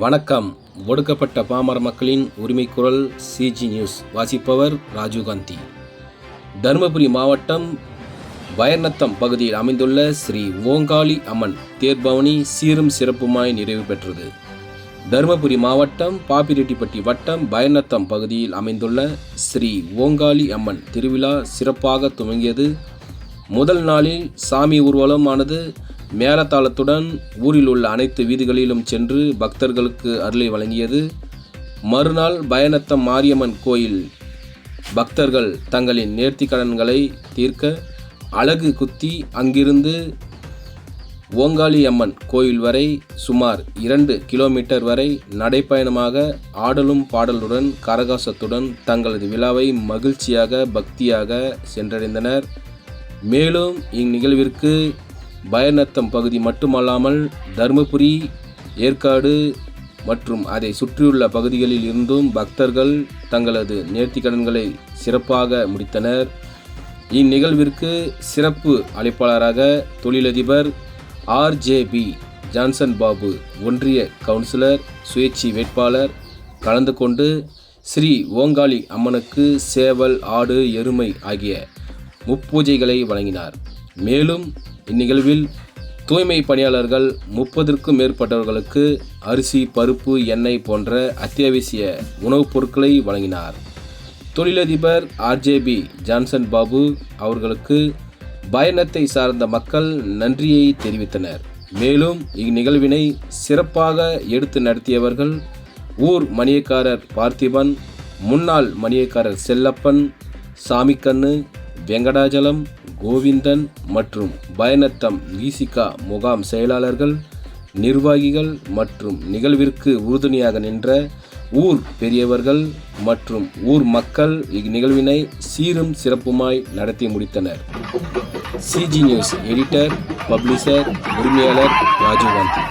வணக்கம். ஒடுக்கப்பட்ட பாமர மக்களின் உரிமை குரல் சிஜி நியூஸ். வாசிப்பவர் ராஜீவ்காந்தி. தருமபுரி மாவட்டம் பயர்நத்தம் பகுதியில் அமைந்துள்ள ஸ்ரீ ஓங்காளி அம்மன் தேர்பவனி சீரும் சிறப்புமாய் நிறைவு பெற்றது. தருமபுரி மாவட்டம் பாப்பிரெட்டிப்பட்டி வட்டம் பயர்நத்தம் பகுதியில் அமைந்துள்ள ஸ்ரீ ஓங்காளி அம்மன் திருவிழா சிறப்பாக துவங்கியது. முதல் நாளில் சாமி ஊர்வலமானது மேலதாளத்துடன் ஊரில் உள்ள அனைத்து வீதிகளிலும் சென்று பக்தர்களுக்கு அருளை வழங்கியது. மறுநாள் பயர்நத்தம் மாரியம்மன் கோயில் பக்தர்கள் தங்களின் நேர்த்திக்கடன்களை தீர்க்க அலகு குத்தி அங்கிருந்து ஓங்காளி அம்மன் கோயில் வரை சுமார் 2 கிலோமீட்டர் வரை நடைப்பயணமாக ஆடலும் பாடலுடன் கரகாசத்துடன் தங்களது விழாவை மகிழ்ச்சியாக பக்தியாக சென்றடைந்தனர். மேலும் இந்நிகழ்விற்கு பயர்நத்தம் பகுதி மட்டுமல்லாமல் தருமபுரி, ஏற்காடு மற்றும் அதை சுற்றியுள்ள பகுதிகளில் இருந்தும் பக்தர்கள் தங்களது நேர்த்திக்கடன்களை சிறப்பாக முடித்தனர். இந்நிகழ்விற்கு சிறப்பு அழைப்பாளராக தொழிலதிபர் RJB ஜான்சன் பாபு, ஒன்றிய கவுன்சிலர், சுயேட்சை வேட்பாளர் கலந்து கொண்டு ஸ்ரீ ஓங்காளி அம்மனுக்கு சேவல், ஆடு, எருமை ஆகிய முப்பூஜைகளை வழங்கினார். மேலும் இந்நிகழ்வில் தூய்மை பணியாளர்கள் 30க்கும் மேற்பட்டவர்களுக்கு அரிசி, பருப்பு, எண்ணெய் போன்ற அத்தியாவசிய உணவுப் பொருட்களை வழங்கினார். தொழிலதிபர் RJB ஜான்சன் பாபு அவர்களுக்கு பயர்நத்தை சார்ந்த மக்கள் நன்றியை தெரிவித்தனர். மேலும் இந்நிகழ்வினை சிறப்பாக எடுத்து நடத்தியவர்கள் ஊர் மணியக்காரர் பார்த்திபன், முன்னாள் மணியக்காரர் செல்லப்பன், சாமிக்கண்ணு, வெங்கடாஜலம், கோவிந்தன் மற்றும் பயர்நத்தம் விசிக முகாம் செயலாளர்கள், நிர்வாகிகள் மற்றும் நிகழ்விற்கு உறுதுணையாக நின்ற ஊர் பெரியவர்கள் மற்றும் ஊர் மக்கள் இந்நிகழ்வினை சீரும் சிறப்புமாய் நடத்தி முடித்தனர். சிஜி நியூஸ் எடிட்டர், பப்ளிஷர், உரிமையாளர் ராஜீவ்காந்தி.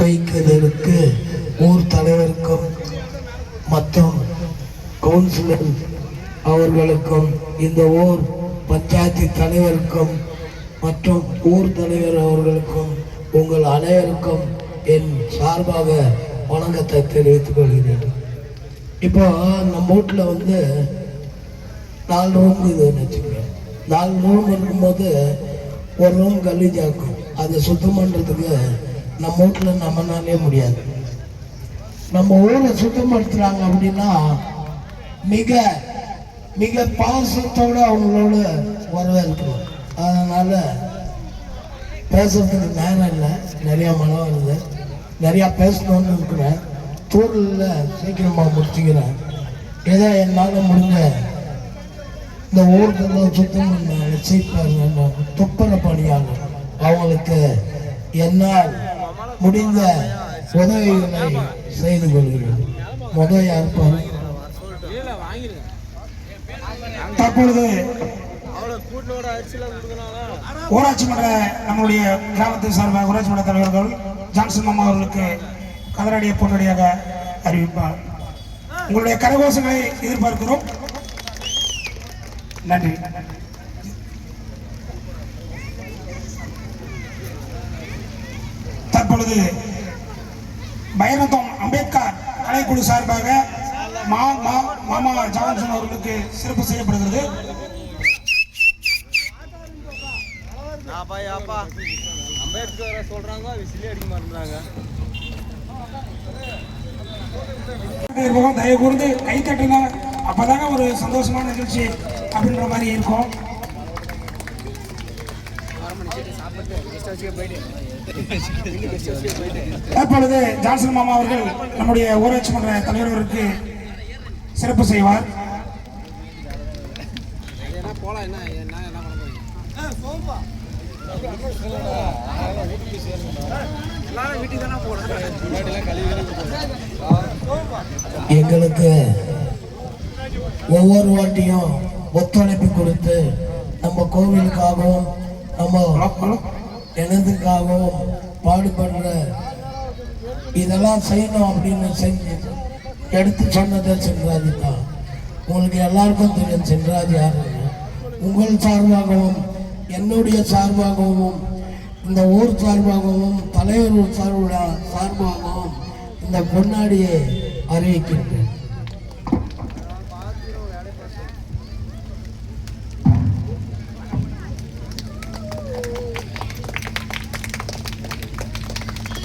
வைக்கிறதற்கு ஊர் தலைவருக்கும் மற்றும் கவுன்சிலர் அவர்களுக்கும் இந்த ஊர் பஞ்சாயத்து தலைவருக்கும் மற்றும் ஊர் தலைவர் அவர்களுக்கும் உங்கள் அனைவருக்கும் என் சார்பாக வணக்கத்தை தெரிவித்துக் கொள்கிறேன். இப்போ நம்ம வீட்டில் வந்து 4 ரூம் இதுன்னு வச்சுக்கோங்க. 4 ரூம் இருக்கும்போது ஒரு ரூம் கலீஜாக்கும். அதை சுத்தம் பண்ணுறதுக்கு நம்ம வீட்டில் நம்மனாலே முடியாது. நம்ம ஊரை சுத்தப்படுத்துகிறாங்க அப்படின்னா மிக மிக பாசத்தோடு அவங்களோட வரவேற்கணும். அதனால் பேசுறதுக்கு நேரம் இல்லை, நிறையா மழை வருது, நிறையா பேசணும்னு இருக்கிறேன். தூரில் சீக்கிரமாக முடிச்சுக்கிறேன். ஏதோ என்னால் முடிஞ்ச இந்த ஊருக்கு சுத்தம் பண்ண சீப்பாங்க துப்புர பணியாளர் அவங்களுக்கு என்னால் முடிந்த உதவிகளை செய்து கொள்கிறேன். முதல் யாருப்பாரு தற்பொழுது ஊராட்சி மன்ற நம்முடைய கிராமத்தை சார்பாக ஊராட்சி மன்ற தலைவர்கள் ஜான்சன் மாமா அவர்களுக்கு கதராடிய பொன்னடியாக அறிவிப்பார். உங்களுடைய கரகோஷங்களை எதிர்பார்க்கிறோம். நன்றி. தற்பொழுது பைரவம் அம்பேத்கர் கலைக்குழு சார்பாக மாமா ஜான்சன் அவர்களுக்கு சிறப்பு செய்யப்படுகிறது. தயவு கூர்ந்து கை தட்டுங்க, அப்பதாங்க ஒரு சந்தோஷமான நிகழ்ச்சி அப்படின்ற மாதிரி இருக்கும். தற்பொழுது ஜான்சன் மாமா அவர்கள் நம்முடைய ஊராட்சி மன்ற தலைவர் அவருக்கு சிறப்பு செய்வார். எங்களுக்கு ஒவ்வொரு வாட்டியும் ஒத்துழைப்பு கொடுத்து நம்ம கோவிலுக்காகவும் நம்ம எனதுக்காகவும் பாடுபடுற இதெல்லாம் செய்யணும் அப்படின்னு செஞ்சு எடுத்து சொன்னதை சென்றாஜி தான். உங்களுக்கு எல்லாருக்கும் தெரியும் சென்றாஜ் யாருன்னு. உங்கள் சார்பாகவும் என்னுடைய சார்பாகவும் இந்த ஊர் சார்பாகவும் தலைவர் சார்பாகவும் இந்த பொன்னாடியை அறிவிக்கின்றேன்.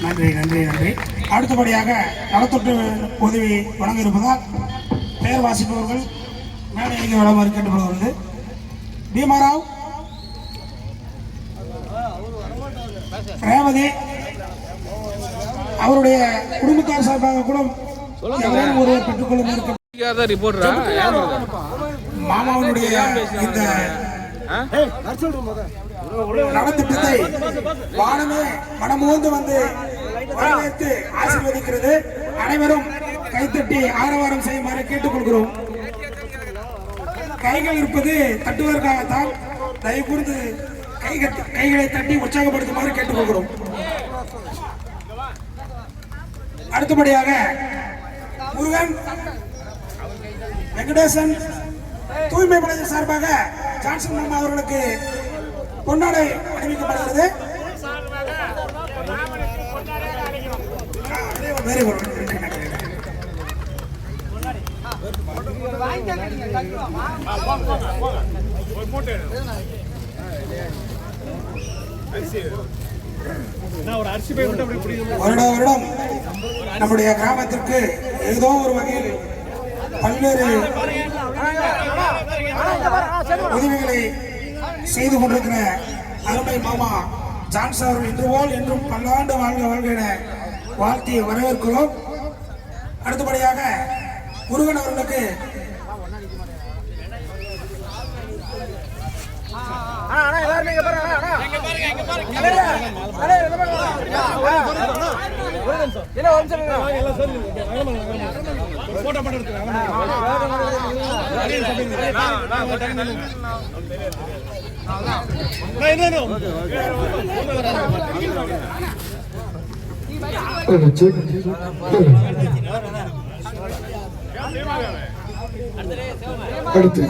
நன்றி நன்றி நன்றி. அடுத்தபடியாக நலத்தொற்று உதவி வழங்க இருப்பதால் பெயர் வாசிப்பவர்கள் மேடைக்கு வருமாறு கேட்டுக்கொள்கிறது. பீமாராவ், ரேவதி அவருடைய குடும்பத்தார் சார்பாக கூட ஒருவர் பெற்றுக்கொள்ளுமாறு மாமாவுடைய இந்த நலத்திட்டத்தை வானமே மனமோந்து வந்து வரவேற்று ஆசீர்வதிக்கிறது. அனைவரும் கைத்தட்டி ஆரவாரம் செய்யுமாறு கேட்டுக்கொள்கிறோம். கைகள் இருப்பது தட்டுவதற்காகத்தான். தயவு கூர்ந்து கைகளை தட்டி உற்சாகப்படுத்துமாறு கேட்டுக்கொள்கிறோம். அடுத்தபடியாக முருகன், வெங்கடேசன் தூய்மை பணியின் சார்பாக ஜான்சன் மாமா அவர்களுக்கு பொன்னாடை அணிவிக்கப்படுகிறது. வருடம் நம்முடைய கிராமத்திற்கு ஏதோ ஒரு வகையில் பல்வேறு உதவிகளை செய்து கொண்டிருக்கிற அருமை மாமா ஜான்சன் அவர்கள் இன்று போல் என்றும் பல்லாண்டு வாழ்க வாழ்க என வாழ்த்தி வரவேற்கிறோம். அடுத்தபடியாக முருகன் அவர்களுக்கு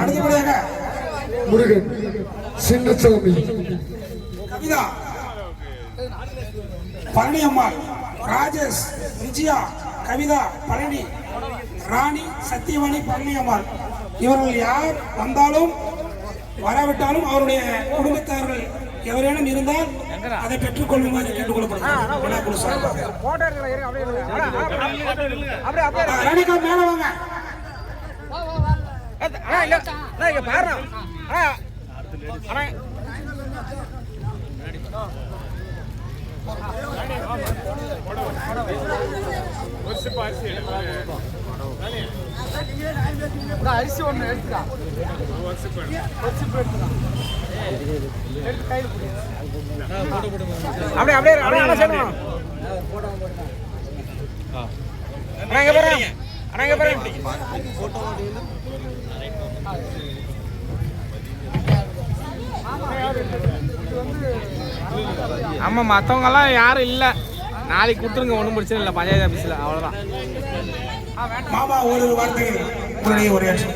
அடுத்தபடியாக முருகன், சின்னசாமி, கவிதா, பழனியம்மாள், ராஜேஷ், விஜயா, கவிதா, பழனி, ராணி, சத்தியவாணி, பழனியம்மாள் இவர்கள் யார் வந்தாலும் வராவிட்டாலும் அவருடைய குடும்பத்தார்கள் எவரேனும் இருந்தால் அதை பெற்றுக் கொள்ளுமாறு கேட்டுக்கொள்ளப்படுகிறது. மேல வாங்க. அரிசி ஒன்று எடுத்துக்கா. அப்படியே அப்படியே அப்படியே சொல்லுங்க. ஆமா, மற்றவங்க எல்லாம் யாரும் இல்லை. நாளைக்கு கொடுத்துருங்க, ஒன்றும் பிரச்சனை இல்லை. பஞ்சாயத்து ஆஃபீஸில் அவ்வளோதான். மாமா ஒரு வார்த்தை உங்களுடைய உரையாற்று.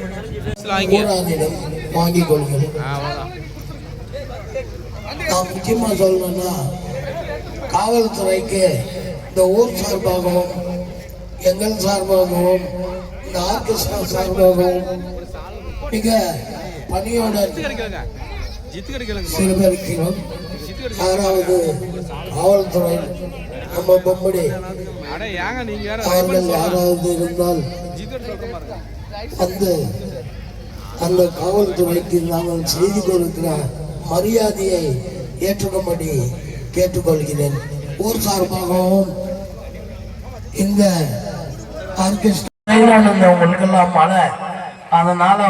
ஊரானிடம் வாங்கிக் கொள்கிறேன். அவ்வளோதான். நான் முக்கியமா சொல்லணும்னா காவல்துறைக்கு இந்த ஊர் சார்பாகவும் எங்கள் சார்பாகவும் இந்த ஆர்கெஸ்ட்ரா சார்பாகவும் மிக பணியுடன் ஜித்து கிடைக்கலங்க. சிறுபெருக்கிறோம். யாராவது காவல்துறை நம்ம பொம்படி அட ஏங்க நீங்க வேற அவர்கள் யாராவது இருந்தால் அந்த காவல்துறைக்கு நாங்கள் செய்து கொடுக்கிற மரியாதையை ஏற்றுக்கும்படி கேட்டுக்கொள்கிறேன். ஊர் சார்பாகவும் இந்த உங்களுக்கெல்லாம் மழை, அதனால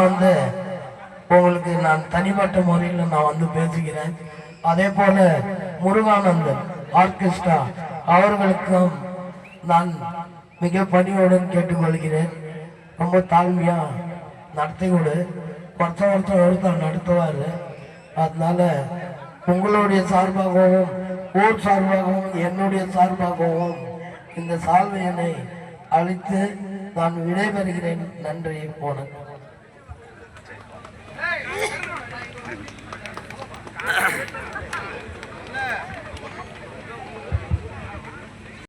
உங்களுக்கு நான் தனிப்பட்ட முறையில் நான் பேசுகிறேன். அதே போல முருகானந்தன் ஆர்கெஸ்ட்ரா அவர்களுக்கும் நான் மிக பணியுடன் கேட்டுக்கொள்கிறேன். ரொம்ப தாழ்மையா நடத்தி கொடு. ஒருத்தர் நடத்துவார். அதனால உங்களுடைய சார்பாகவும் ஊர் சார்பாகவும் என்னுடைய சார்பாகவும் இந்த சால்வையினை அளித்து நான் விடைபெறுகிறேன். நன்றி. போனேன்.